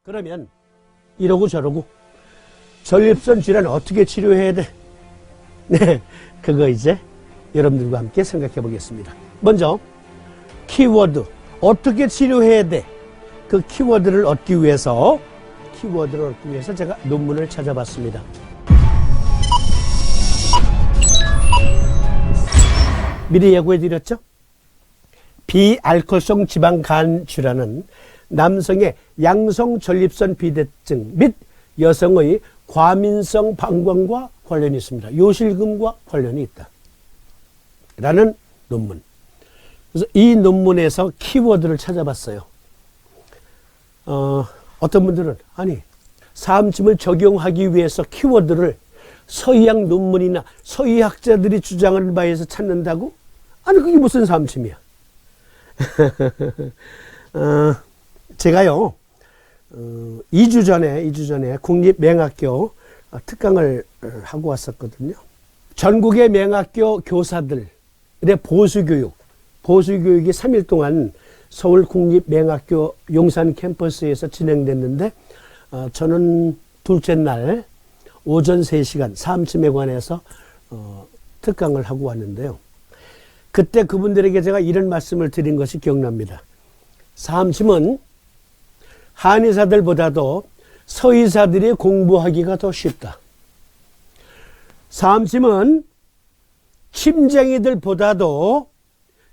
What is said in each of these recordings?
그러면 이러고 저러고 전립선 질환 어떻게 치료해야 돼? 네, 그거 이제 여러분들과 함께 생각해 보겠습니다. 먼저 키워드 어떻게 치료해야 돼? 그 키워드를 얻기 위해서 제가 논문을 찾아봤습니다. 미리 예고해 드렸죠? 비알코올성 지방간 질환은 남성의 양성 전립선 비대증 및 여성의 과민성 방광과 관련이 있습니다. 요실금과 관련이 있다. 라는 논문. 그래서 이 논문에서 키워드를 찾아봤어요. 어떤 분들은 아니 사암침을 적용하기 위해서 키워드를 서의학 논문이나 서의학자들이 주장하는 바에서 찾는다고? 아니 그게 무슨 사암침이야. 제가요 2주 전에 국립맹학교 특강을 하고 왔었거든요. 전국의 맹학교 교사들의 보수교육이 3일 동안 서울 국립맹학교 용산 캠퍼스에서 진행됐는데 저는 둘째 날 오전 3시간 사암침에 관해서 특강을 하고 왔는데요. 그때 그분들에게 제가 이런 말씀을 드린 것이 기억납니다. 사암침은 한의사들보다도 서의사들이 공부하기가 더 쉽다. 사암침은 침쟁이들보다도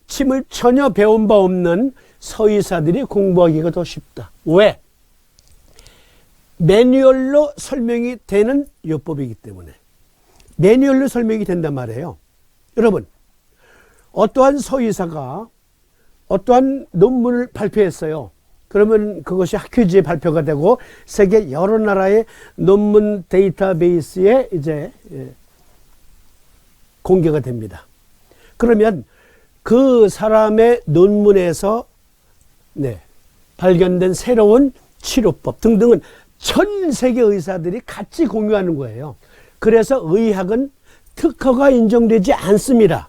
침을 전혀 배운 바 없는 서의사들이 공부하기가 더 쉽다. 왜? 매뉴얼로 설명이 되는 요법이기 때문에. 매뉴얼로 설명이 된단 말이에요. 여러분, 어떠한 서의사가 어떠한 논문을 발표했어요. 그러면 그것이 학회지에 발표가 되고 세계 여러 나라의 논문 데이터베이스에 이제 공개가 됩니다. 그러면 그 사람의 논문에서 발견된 새로운 치료법 등등은 전 세계 의사들이 같이 공유하는 거예요. 그래서 의학은 특허가 인정되지 않습니다.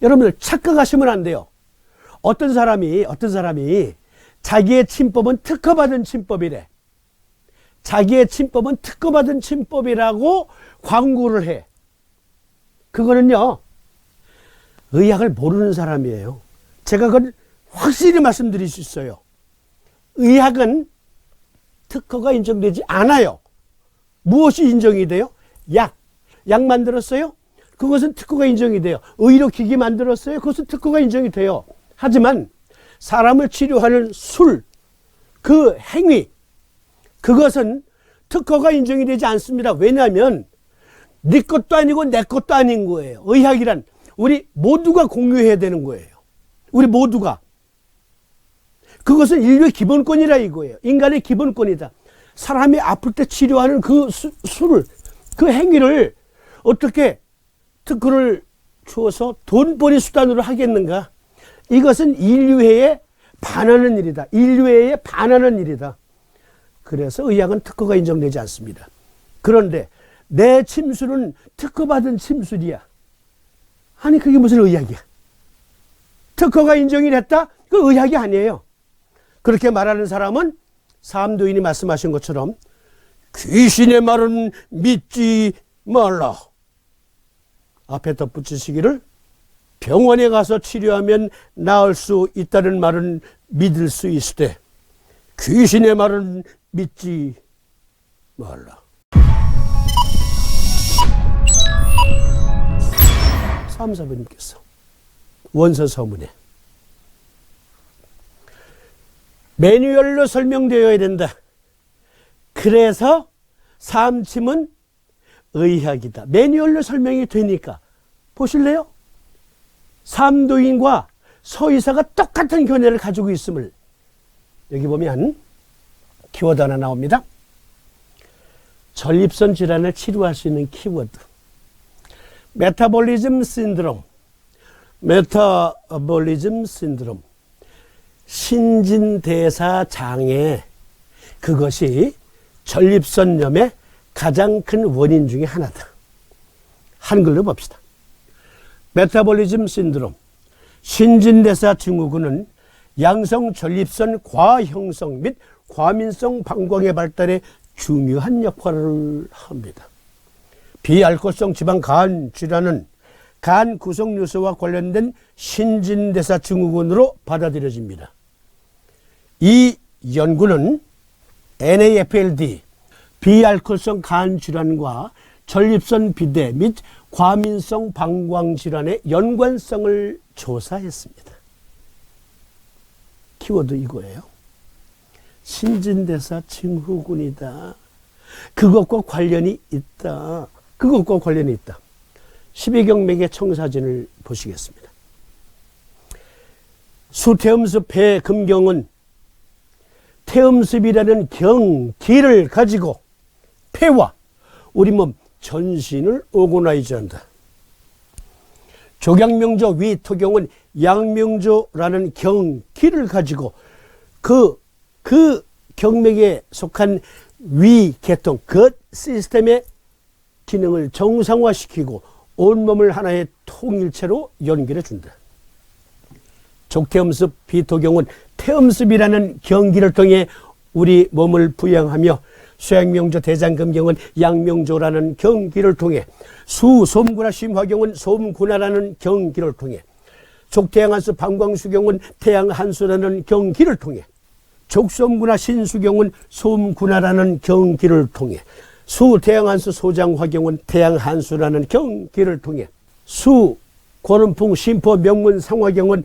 여러분들 착각하시면 안 돼요. 어떤 사람이 자기의 침법은 특허받은 침법이래. 자기의 침법은 특허받은 침법이라고 광고를 해. 그거는요, 의학을 모르는 사람이에요. 제가 그걸 확실히 말씀드릴 수 있어요. 의학은 특허가 인정되지 않아요. 무엇이 인정이 돼요? 약 만들었어요? 그것은 특허가 인정이 돼요. 의료기기 만들었어요? 그것은 특허가 인정이 돼요. 하지만 사람을 치료하는 술, 그 행위, 그것은 특허가 인정이 되지 않습니다. 왜냐하면 네 것도 아니고 내 것도 아닌 거예요. 의학이란 우리 모두가 공유해야 되는 거예요. 우리 모두가. 그것은 인류의 기본권이라 이거예요. 인간의 기본권이다. 사람이 아플 때 치료하는 그 술을, 그 행위를 어떻게 특허를 주어서 돈벌이 수단으로 하겠는가? 이것은 인류애에 반하는 일이다. 인류애에 반하는 일이다. 그래서 의학은 특허가 인정되지 않습니다. 그런데 내 침술은 특허받은 침술이야. 아니 그게 무슨 의학이야? 특허가 인정이 됐다? 그 의학이 아니에요. 그렇게 말하는 사람은 사암도인이 말씀하신 것처럼 귀신의 말은 믿지 말라. 앞에 덧붙이시기를 병원에 가서 치료하면 나을 수 있다는 말은 믿을 수 있을 때 귀신의 말은 믿지 말라. 사무사부님께서 원서 서문에 매뉴얼로 설명되어야 된다. 그래서 사암침은 의학이다. 매뉴얼로 설명이 되니까. 보실래요? 사암도인과 서의사가 똑같은 견해를 가지고 있음을. 여기 보면 키워드 하나 나옵니다. 전립선 질환을 치료할 수 있는 키워드. 메타볼리즘 신드롬. 신진대사 장애. 그것이 전립선염의 가장 큰 원인 중에 하나다. 한글로 봅시다. 메타볼리즘 신드롬. 신진대사 증후군은 양성 전립선 과형성 및 과민성 방광의 발달에 중요한 역할을 합니다. 비알코올성 지방 간 질환은 간 구성 요소와 관련된 신진대사 증후군으로 받아들여집니다. 이 연구는 NAFLD, 비알코올성 간 질환과 전립선 비대 및 과민성 방광 질환의 연관성을 조사했습니다. 키워드 이거예요. 신진대사 증후군이다. 그것과 관련이 있다. 그것과 관련이 있다. 12경맥의 청사진을 보시겠습니다. 수태음습 폐금경은 태음습이라는 경기를 가지고 폐와 우리 몸 전신을 오고나이즈한다. 조경명조 위토경은 양명조라는 경기를 가지고 그 경맥에 속한 위계통, 그 시스템의 기능을 정상화시키고 온몸을 하나의 통일체로 연결해 준다. 족태음습 비토경은 태음습이라는 경기를 통해 우리 몸을 부양하며 수양명조 대장금경은 양명조라는 경기를 통해 수소음군화 심화경은 소음군화라는 경기를 통해 족태양한수 방광수경은 태양한수라는 경기를 통해 족소음군화 신수경은 소음군화라는 경기를 통해 수태양한수 소장화경은 태양한수라는 경기를 통해 수고름풍 심포 명문상화경은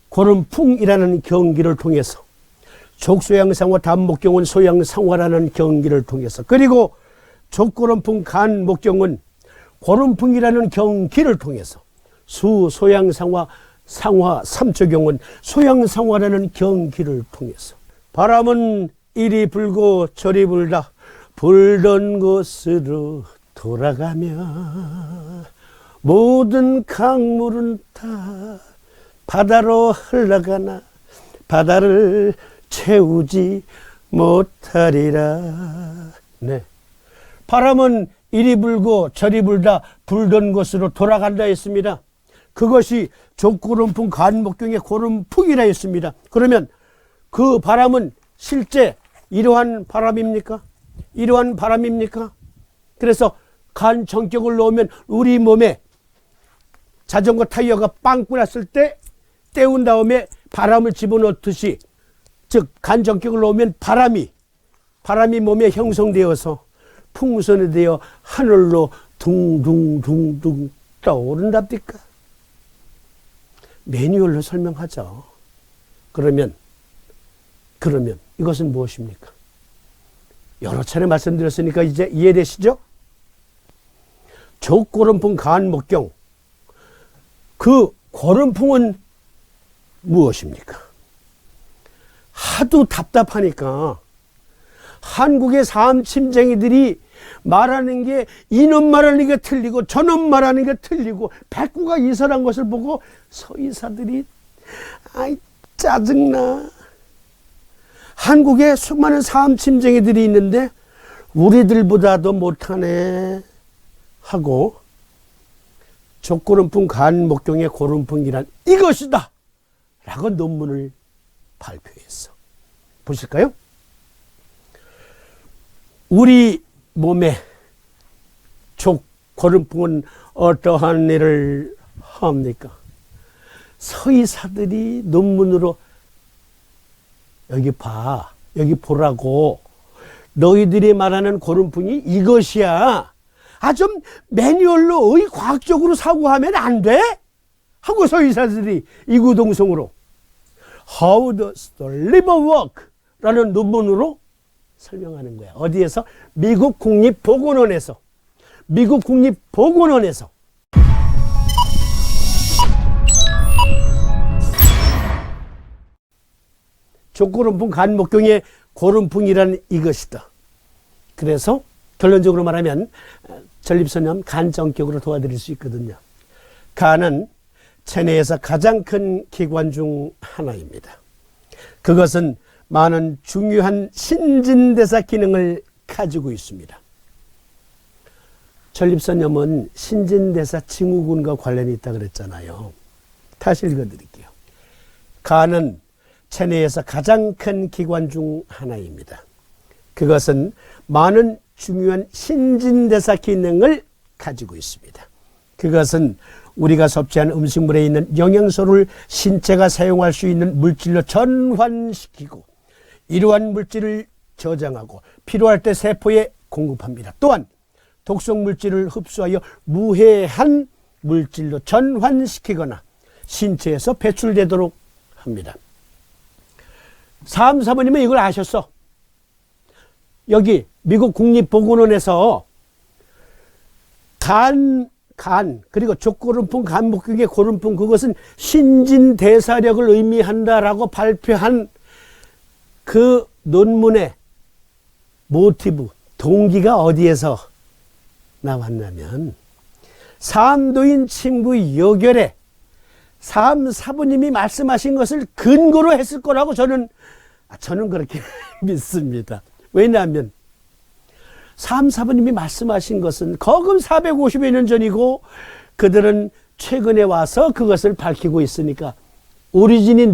고름풍이라는 경기를 통해서 족소양상화 단목경은 소양상화라는 경기를 통해서 그리고 족고름풍 간목경은 고름풍이라는 경기를 통해서 수소양상화 상화 삼초경은 소양상화라는 경기를 통해서 바람은 이리 불고 저리 불다 불던 곳으로 돌아가며 모든 강물은 다 바다로 흘러가나 바다를 채우지 못하리라. 네. 바람은 이리 불고 저리 불다 불던 곳으로 돌아간다 했습니다. 그것이 족고름풍 간목경의 고름풍이라 했습니다. 그러면 그 바람은 실제 이러한 바람입니까? 이러한 바람입니까? 그래서 간 전격을 놓으면 우리 몸에 자전거 타이어가 빵꾸 났을 때 떼운 다음에 바람을 집어넣듯이 즉 간 전격을 놓으면 바람이 몸에 형성되어서 풍선이 되어 하늘로 둥둥둥둥 떠오른답니까? 매뉴얼로 설명하죠. 그러면 이것은 무엇입니까? 여러 차례 말씀드렸으니까 이제 이해되시죠? 족고름풍 간목경, 그 고름풍은 무엇입니까? 하도 답답하니까 한국의 사암침쟁이들이 말하는 게 이놈 말하는 게 틀리고 저놈 말하는 게 틀리고 백구가 이설한 것을 보고 서의사들이 아이 짜증나. 한국에 수많은 사암침쟁이들이 있는데 우리들보다도 못하네 하고 족고름풍 간목경의 고름풍이란 이것이다 라고 논문을 발표했어. 보실까요? 우리 몸에 족고름풍은 어떠한 일을 합니까? 서의사들이 논문으로 여기 봐, 여기 보라고, 너희들이 말하는 고름풍이 이것이야. 아, 좀 매뉴얼로 과학적으로 사고하면 안 돼? 하고 서의사들이 이구동성으로 How does the liver work? 라는 논문으로 설명하는 거야. 어디에서? 미국 국립보건원에서. 족고름풍 간목경의 고름풍이란 이것이다. 그래서 결론적으로 말하면 전립선염 간전격으로 도와드릴 수 있거든요. 간은 체내에서 가장 큰 기관 중 하나입니다. 그것은 많은 중요한 신진대사 기능을 가지고 있습니다. 전립선염은 신진대사 증후군과 관련이 있다고 그랬잖아요. 다시 읽어드릴게요. 간은 체내에서 가장 큰 기관 중 하나입니다. 그것은 많은 중요한 신진대사 기능을 가지고 있습니다. 그것은 우리가 섭취한 음식물에 있는 영양소를 신체가 사용할 수 있는 물질로 전환시키고 이러한 물질을 저장하고 필요할 때 세포에 공급합니다. 또한 독성 물질을 흡수하여 무해한 물질로 전환시키거나 신체에서 배출되도록 합니다. 3사모님은 이걸 아셨어. 여기 미국 국립보건원에서 그리고 족고름풍, 간목경의 고름풍, 그것은 신진대사력을 의미한다라고 발표한 그 논문의 모티브, 동기가 어디에서 나왔냐면 삼도인 친구 여결에 3사부님이 말씀하신 것을 근거로 했을 거라고 저는 그렇게 믿습니다. 왜냐하면 3사부님이 말씀하신 것은 거금 450여 년 전이고 그들은 최근에 와서 그것을 밝히고 있으니까 오리지널이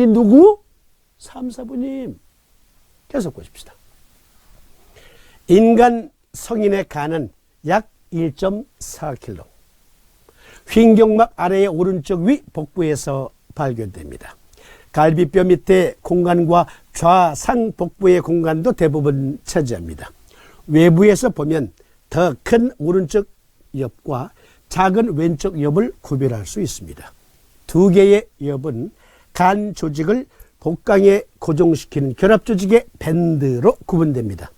누구? 3사부님. 계속 보십시다. 인간 성인의 간은 약 1.4kg. 횡격막 아래의 오른쪽 위 복부에서 발견됩니다. 갈비뼈 밑에 공간과 좌상 복부의 공간도 대부분 차지합니다. 외부에서 보면 더 큰 오른쪽 옆과 작은 왼쪽 옆을 구별할 수 있습니다. 두 개의 옆은 간 조직을 복강에 고정시키는 결합 조직의 밴드로 구분됩니다.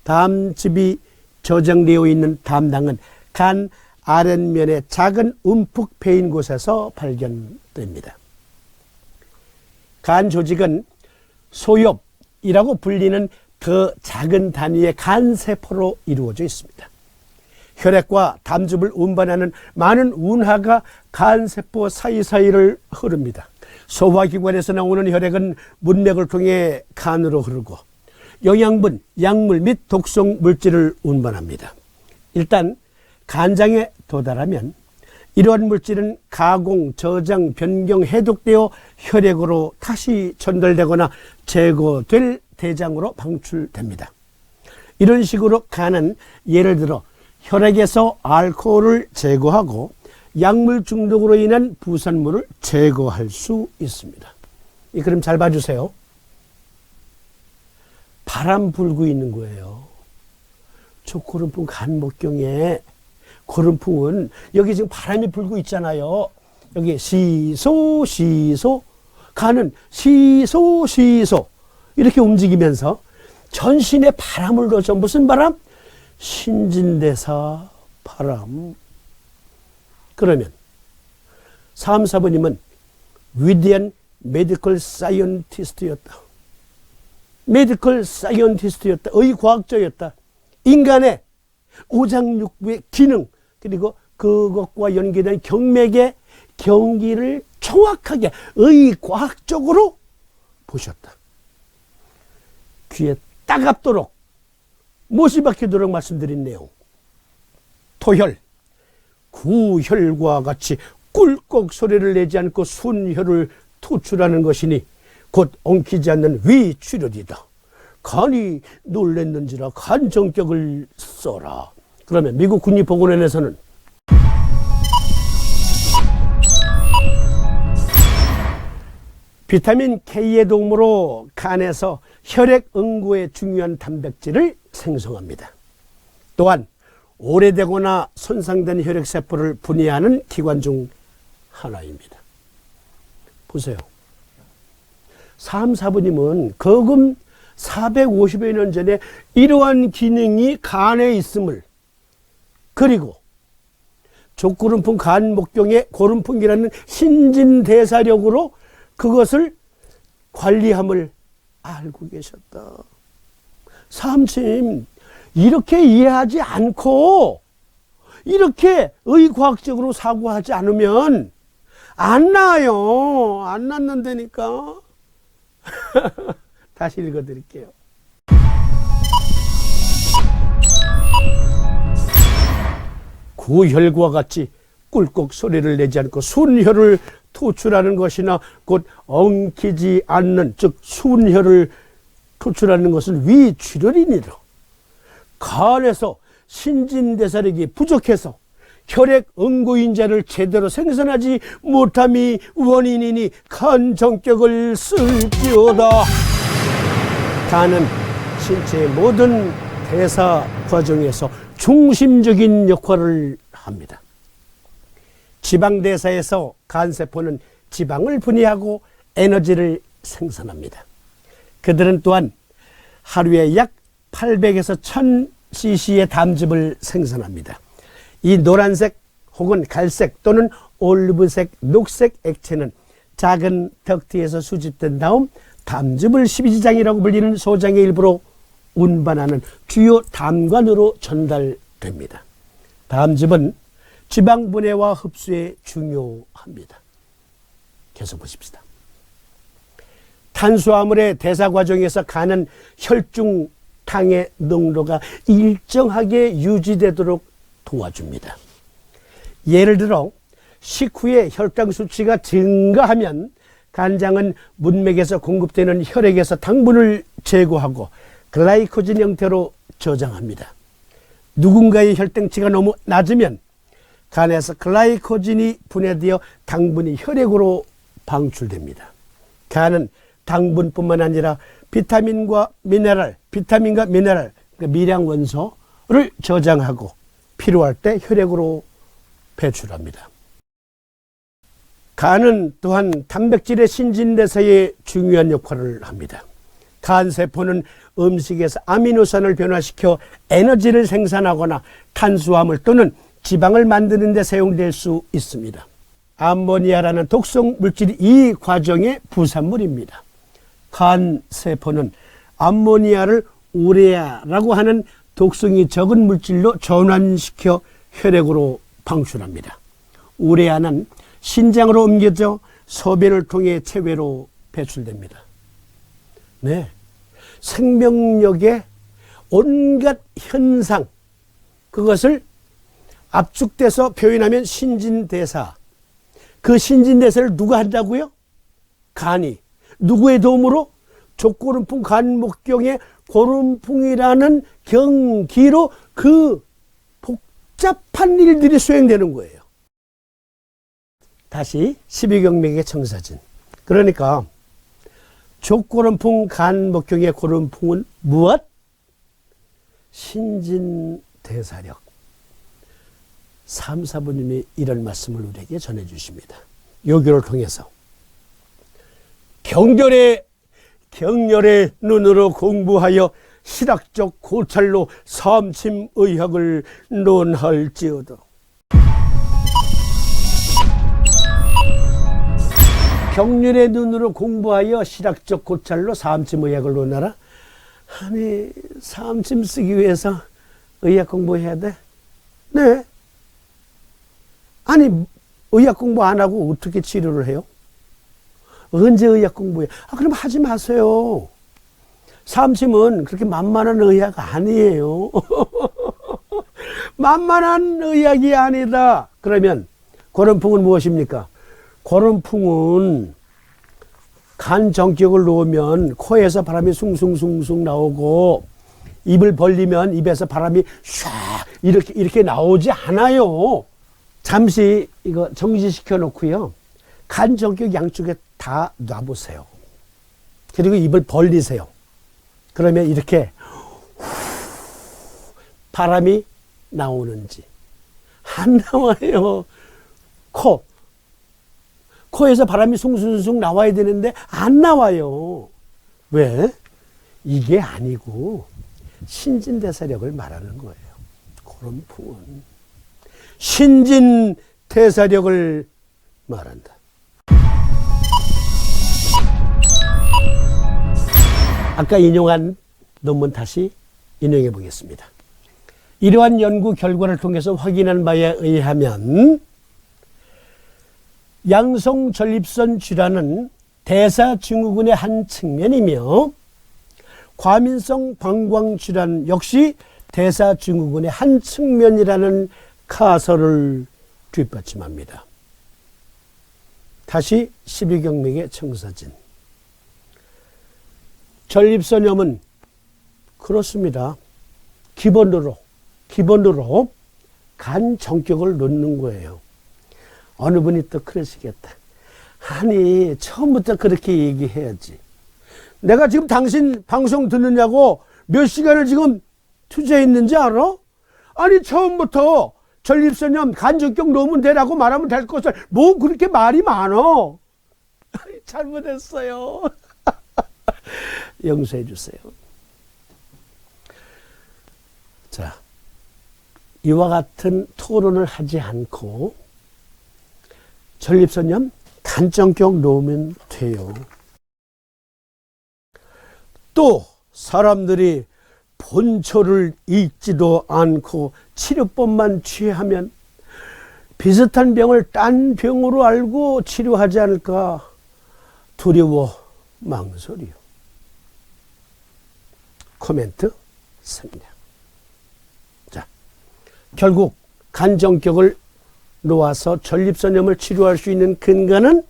담즙이 저장되어 있는 담낭은 간 아랫면에 작은 움푹 패인 곳에서 발견됩니다. 간 조직은 소엽이라고 불리는 더 작은 단위의 간세포로 이루어져 있습니다. 혈액과 담즙을 운반하는 많은 운하가 간세포 사이사이를 흐릅니다. 소화기관에서 나오는 혈액은 문맥을 통해 간으로 흐르고 영양분, 약물 및 독성 물질을 운반합니다. 일단 간장에 도달하면 이러한 물질은 가공, 저장, 변경, 해독되어 혈액으로 다시 전달되거나 제거될 대장으로 방출됩니다. 이런 식으로 간은 예를 들어 혈액에서 알코올을 제거하고 약물 중독으로 인한 부산물을 제거할 수 있습니다. 그럼 잘 봐주세요. 바람 불고 있는 거예요. 족고름풍 간목경에 고름풍은 여기 지금 바람이 불고 있잖아요. 여기 시소 간은 시소 이렇게 움직이면서 전신에 바람을 넣어서 무슨 바람? 신진대사 바람. 그러면 3사부님은 위대한 메디컬 사이언티스트였다. 의과학자였다. 인간의 오장육부의 기능 그리고 그것과 연계된 경맥의 경기를 정확하게 의과학적으로 보셨다. 귀에 따갑도록 못이 박히도록 말씀드린 내용. 토혈, 구혈과 같이 꿀꺽 소리를 내지 않고 순혈을 투출하는 것이니 곧 엉키지 않는 위출혈이다. 간이 놀랬는지라 간정격을 써라. 그러면 미국 국립보건원에서는 비타민 K의 도움으로 간에서 혈액 응고에 중요한 단백질을 생성합니다. 또한 오래되거나 손상된 혈액세포를 분해하는 기관 중 하나입니다. 보세요. 3사부님은 거금 450여 년 전에 이러한 기능이 간에 있음을, 그리고 족고름풍 간목경의 고름풍이라는 신진대사력으로 그것을 관리함을 알고 계셨다. 삼심, 이렇게 이해하지 않고 이렇게 의과학적으로 사고하지 않으면 안 나요. 안 낫는다니까. 다시 읽어드릴게요. 구혈과 같이 꿀꺽 소리를 내지 않고 순혈을 토출하는 것이나 곧 엉키지 않는, 즉 순혈을 토출하는 것은 위출혈이니라. 간에서 신진대사력이 부족해서 혈액 응고인자를 제대로 생산하지 못함이 원인이니 간 정격을 쓸지어다. 간은 신체의 모든 대사 과정에서 중심적인 역할을 합니다. 지방대사에서 간세포는 지방을 분해하고 에너지를 생산합니다. 그들은 또한 하루에 약 800에서 1000cc의 담즙을 생산합니다. 이 노란색 혹은 갈색 또는 올리브색, 녹색 액체는 작은 덕트에서 수집된 다음 담즙을 십이지장이라고 불리는 소장의 일부로 운반하는 주요 담관으로 전달됩니다. 담즙은 지방 분해와 흡수에 중요합니다. 계속 보십시다. 탄수화물의 대사 과정에서 간은 혈중탕의 농도가 일정하게 유지되도록 도와줍니다. 예를 들어 식후에 혈당 수치가 증가하면 간장은 문맥에서 공급되는 혈액에서 당분을 제거하고 글라이코젠 형태로 저장합니다. 누군가의 혈당치가 너무 낮으면 간에서 글라이코젠이 분해되어 당분이 혈액으로 방출됩니다. 간은 당분뿐만 아니라 비타민과 미네랄, 그러니까 미량 원소를 저장하고 필요할 때 혈액으로 배출합니다. 간은 또한 단백질의 신진대사에 중요한 역할을 합니다. 간세포는 음식에서 아미노산을 변화시켜 에너지를 생산하거나 탄수화물 또는 지방을 만드는 데 사용될 수 있습니다. 암모니아라는 독성 물질이 이 과정의 부산물입니다. 간세포는 암모니아를 우레아라고 하는 독성이 적은 물질로 전환시켜 혈액으로 방출합니다. 우레아는 신장으로 옮겨져 소변을 통해 체외로 배출됩니다. 네, 생명력의 온갖 현상, 그것을 압축돼서 표현하면 신진대사. 그 신진대사를 누가 한다고요? 간이. 누구의 도움으로? 족고름풍 간목경의 고름풍이라는 경기로 그 복잡한 일들이 수행되는 거예요. 다시 12경맥의 청사진. 그러니까 족고름풍 간목경의 고름풍은 무엇? 신진대사력. 삼사부님이 이런 말씀을 우리에게 전해주십니다. 요교를 통해서 경렬의 눈으로 공부하여 실학적 고찰로 삼침의학을 논할지어다. 경륜의 눈으로 공부하여 실학적 고찰로 삼침의학을 논하라. 아니, 삼침 쓰기 위해서 의학 공부해야 돼? 네. 아니, 의학 공부 안 하고 어떻게 치료를 해요? 언제 의학 공부해? 그럼 하지 마세요. 삼침은 그렇게 만만한 의학 아니에요. 만만한 의학이 아니다. 그러면 고름풍은 무엇입니까? 고름풍은 간 정격을 놓으면 코에서 바람이 숭숭숭숭 나오고 입을 벌리면 입에서 바람이 샤 이렇게 나오지 않아요. 잠시 이거 정지시켜 놓고요. 간 정격 양쪽에 다 놔보세요. 그리고 입을 벌리세요. 그러면 이렇게 바람이 나오는지. 안 나와요. 코에서 바람이 숭숭숭 나와야 되는데 안 나와요. 왜? 이게 아니고 신진대사력을 말하는 거예요. 고름풍은 신진대사력을 말한다. 아까 인용한 논문 다시 인용해 보겠습니다. 이러한 연구 결과를 통해서 확인한 바에 의하면 양성전립선 질환은 대사증후군의 한 측면이며 과민성 방광질환 역시 대사증후군의 한 측면이라는 가설을 뒷받침합니다. 다시 12경맥의 청사진. 전립선염은 그렇습니다. 기본으로 간 정격을 놓는 거예요. 어느 분이 또 그러시겠다. 아니, 처음부터 그렇게 얘기해야지. 내가 지금 당신 방송 듣느냐고 몇 시간을 지금 투자했는지 알아? 아니, 처음부터 전립선염 간정격 놓으면 되라고 말하면 될 것을 뭐 그렇게 말이 많어. 잘못했어요. 용서해 주세요. 자, 이와 같은 토론을 하지 않고 전립선염 간정격 놓으면 돼요. 또 사람들이 본초를 잊지도 않고 치료법만 취하면 비슷한 병을 딴 병으로 알고 치료하지 않을까 두려워 망설이요. 코멘트 생략. 자, 결국 간정격을 놓아서 전립선염을 치료할 수 있는 근거는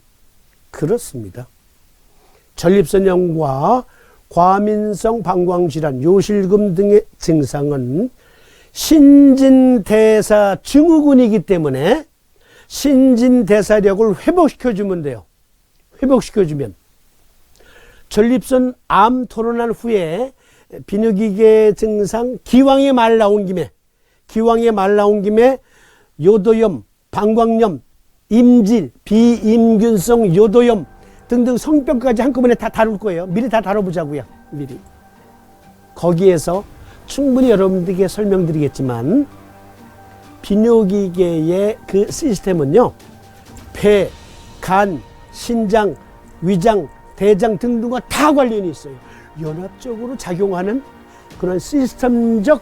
그렇습니다. 전립선염과 과민성 방광질환, 요실금 등의 증상은 신진대사 증후군이기 때문에 신진대사력을 회복시켜주면 돼요. 회복시켜주면. 전립선 암 토론한 후에 비뇨기계 증상, 기왕에 말 나온 김에 요도염, 방광염, 임질, 비임균성 요도염 등등 성병까지 한꺼번에 다 다룰 거예요. 미리 다 다뤄보자고요. 미리. 거기에서 충분히 여러분들에게 설명드리겠지만 비뇨기계의 그 시스템은요. 폐, 간, 신장, 위장, 대장 등등과 다 관련이 있어요. 연합적으로 작용하는 그런 시스템적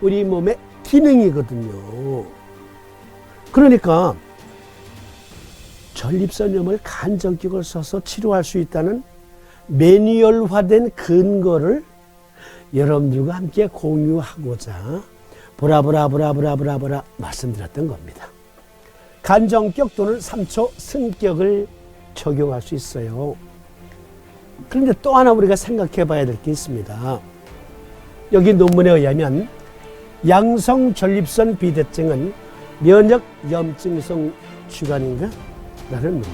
우리 몸의 기능이거든요. 그러니까 전립선염을 간정격을 써서 치료할 수 있다는 매뉴얼화된 근거를 여러분들과 함께 공유하고자 보라 말씀드렸던 겁니다. 간정격 또는 3초 승격을 적용할 수 있어요. 그런데 또 하나 우리가 생각해 봐야 될 게 있습니다. 여기 논문에 의하면 양성 전립선 비대증은 면역 염증성 질환인가? 라는 논문.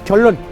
결론.